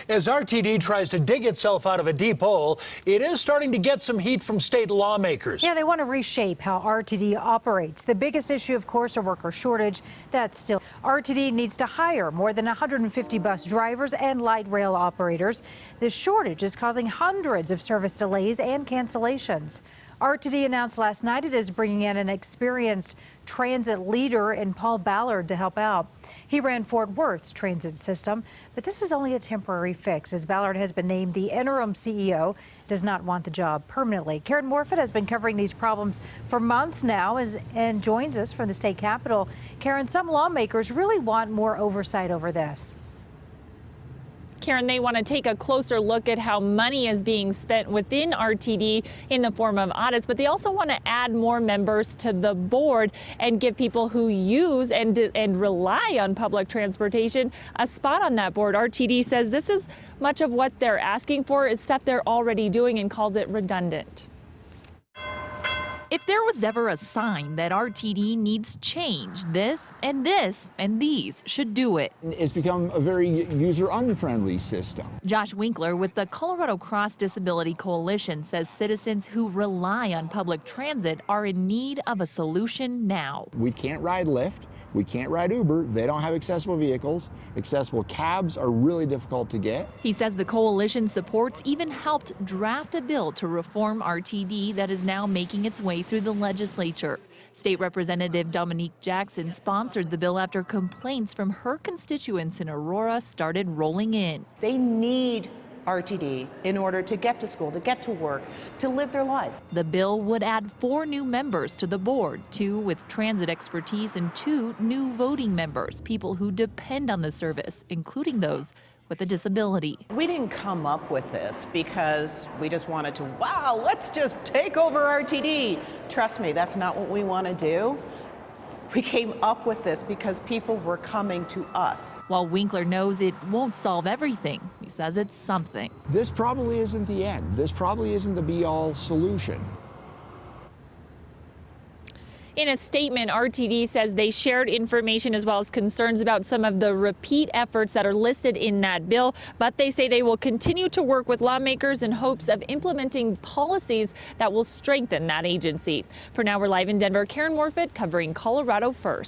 As RTD tries to dig itself out of a deep hole, it is starting to get some heat from state lawmakers. Yeah, they want to reshape how RTD operates. The biggest issue, of course, a worker shortage. That's still RTD needs to hire more than 150 bus drivers and light rail operators. This shortage is causing hundreds of service delays and cancellations. RTD announced last night it is bringing in an experienced transit leader in Paul Ballard to help out. He ran Fort Worth's transit system, but this is only a temporary fix as Ballard has been named the interim CEO, does not want the job permanently. Karen Morfitt has been covering these problems for months now and joins us from the state capitol. Karen, some lawmakers really want more oversight over this. Karen, they want to take a closer look at how money is being spent within RTD in the form of audits, but they also want to add more members to the board and give people who use and rely on public transportation a spot on that board. RTD says this is much of what they're asking for is stuff they're already doing and calls it redundant. If there was ever a sign that RTD needs change, this and these should do it. It's become a very user-unfriendly system. Josh Winkler with the Colorado Cross Disability Coalition says citizens who rely on public transit are in need of a solution now. We can't ride Lyft. We can't ride Uber. They don't have accessible vehicles. Accessible cabs are really difficult to get. He says the coalition supports even helped draft a bill to reform RTD that is now making its way through the legislature. State Representative Dominique Jackson sponsored the bill after complaints from her constituents in Aurora started rolling in. They need RTD in order to get to school, to get to work, to live their lives. The bill would add 4 new members to the board, 2 with transit expertise and 2 new voting members, people who depend on the service, including those with a disability. We didn't come up with this because we just wanted to, wow, let's just take over RTD. Trust me, that's not what we want to do. We came up with this because people were coming to us. While Winkler knows it won't solve everything, he says it's something. This probably isn't the end. This probably isn't the be-all solution. In a statement, RTD says they shared information as well as concerns about some of the repeat efforts that are listed in that bill, but they say they will continue to work with lawmakers in hopes of implementing policies that will strengthen that agency. For now, we're live in Denver. Karen Morfitt covering Colorado First.